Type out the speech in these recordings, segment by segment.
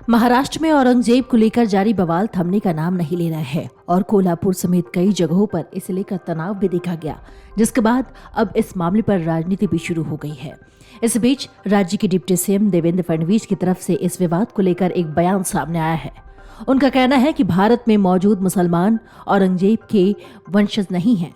महाराष्ट्र में औरंगजेब को लेकर जारी बवाल थमने का नाम नहीं ले रहा है और कोल्हापुर समेत कई जगहों पर इसे लेकर तनाव भी देखा गया, जिसके बाद अब इस मामले पर राजनीति भी शुरू हो गई है। इस बीच राज्य के डिप्टी सीएम देवेंद्र फडणवीस की तरफ से इस विवाद को लेकर एक बयान सामने आया है। उनका कहना है कि भारत में मौजूद मुसलमान औरंगजेब के वंशज नहीं हैं।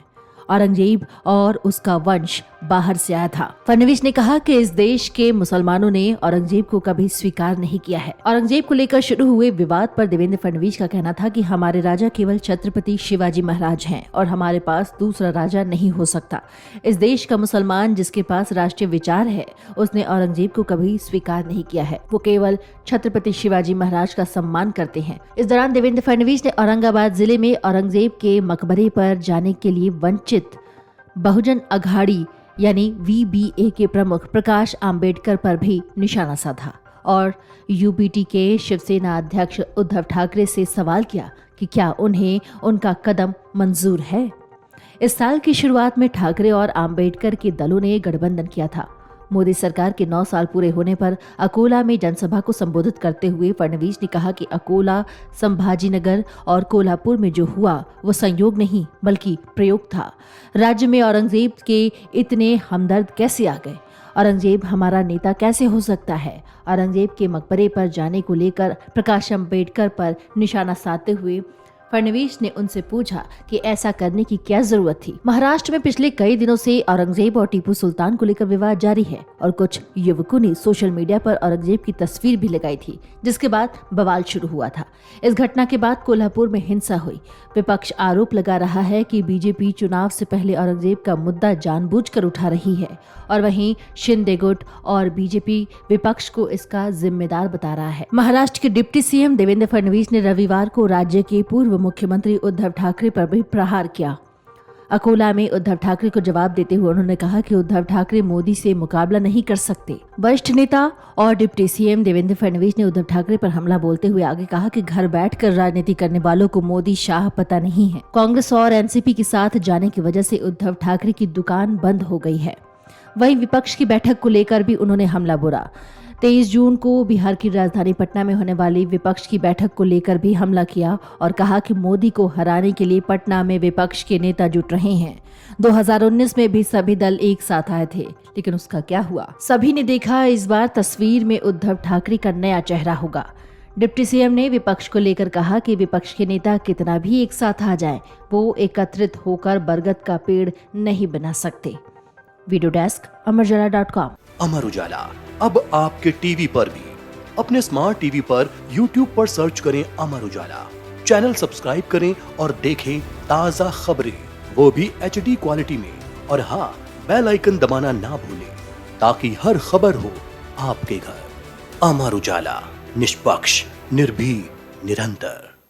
औरंगजेब और उसका वंश बाहर से आया था। फडणवीस ने कहा कि इस देश के मुसलमानों ने औरंगजेब को कभी स्वीकार नहीं किया है। औरंगजेब को लेकर शुरू हुए विवाद पर देवेंद्र फडणवीस का कहना था कि हमारे राजा केवल छत्रपति शिवाजी महाराज हैं और हमारे पास दूसरा राजा नहीं हो सकता। इस देश का मुसलमान जिसके पास राष्ट्रीय विचार है, उसने औरंगजेब को कभी स्वीकार नहीं किया है। वो केवल छत्रपति शिवाजी महाराज का सम्मान करते हैं। इस दौरान देवेंद्र फडणवीस ने औरंगाबाद जिले में औरंगजेब के मकबरे पर जाने के लिए वंचित बहुजन अघाड़ी यानी VBA के प्रमुख प्रकाश आंबेडकर पर भी निशाना साधा और UBT के शिवसेना अध्यक्ष उद्धव ठाकरे से सवाल किया कि क्या उन्हें उनका कदम मंजूर है। इस साल की शुरुआत में ठाकरे और आंबेडकर के दलों ने गठबंधन किया था। मोदी सरकार के 9 साल पूरे होने पर अकोला में जनसभा को संबोधित करते हुए फडणवीस ने कहा कि अकोला, संभाजीनगर और कोल्हापुर में जो हुआ वो संयोग नहीं बल्कि प्रयोग था। राज्य में औरंगजेब के इतने हमदर्द कैसे आ गए? औरंगजेब हमारा नेता कैसे हो सकता है? औरंगजेब के मकबरे पर जाने को लेकर प्रकाश आंबेडकर पर निशाना साधते हुए फडणवीस ने उनसे पूछा कि ऐसा करने की क्या जरूरत थी। महाराष्ट्र में पिछले कई दिनों से औरंगजेब और टीपू सुल्तान को लेकर विवाद जारी है और कुछ युवकों ने सोशल मीडिया पर औरंगजेब की तस्वीर भी लगाई थी, जिसके बाद बवाल शुरू हुआ था। इस घटना के बाद कोल्हापुर में हिंसा हुई। विपक्ष आरोप लगा रहा है कि बीजेपी चुनाव से पहले औरंगजेब का मुद्दा जानबूझकर उठा रही है और वहीं शिंदे गुट और बीजेपी विपक्ष को इसका जिम्मेदार बता रहा है। महाराष्ट्र के डिप्टी सीएम देवेंद्र फडणवीस ने रविवार को राज्य के पूर्व मुख्यमंत्री उद्धव ठाकरे पर भी प्रहार किया। अकोला में उद्धव ठाकरे को जवाब देते हुए उन्होंने कहा कि उद्धव ठाकरे मोदी से मुकाबला नहीं कर सकते। वरिष्ठ नेता और डिप्टी सीएम देवेंद्र फडणवीस ने उद्धव ठाकरे पर हमला बोलते हुए आगे कहा कि घर बैठकर राजनीति करने वालों को मोदी शाह पता नहीं है। कांग्रेस और एनसीपी के साथ जाने की वजह से उद्धव ठाकरे की दुकान बंद हो गई है। वहीं विपक्ष की बैठक को लेकर भी उन्होंने हमला बोला। 23 जून को बिहार की राजधानी पटना में होने वाली विपक्ष की बैठक को लेकर भी हमला किया और कहा कि मोदी को हराने के लिए पटना में विपक्ष के नेता जुट रहे हैं। 2019 में भी सभी दल एक साथ आए थे, लेकिन उसका क्या हुआ? सभी ने देखा इस बार तस्वीर में उद्धव ठाकरे का नया चेहरा होगा। डिप्टी सीएम ने विपक्ष को लेकर कहा कि विपक्ष के नेता कितना भी एक साथ आ जाएं, वो एकत्रित होकर बरगद का पेड़ नहीं बना सकते। Video desk अमरउजाला.com। अमर उजाला अब आपके टीवी पर भी। अपने स्मार्ट टीवी पर YouTube पर सर्च करें अमर उजाला, चैनल सब्सक्राइब करें और देखें ताजा खबरें, वो भी HD क्वालिटी में। और हाँ, बेल आइकन दबाना ना भूलें ताकि हर खबर हो आपके घर। अमर उजाला, निष्पक्ष, निर्भीक, निरंतर।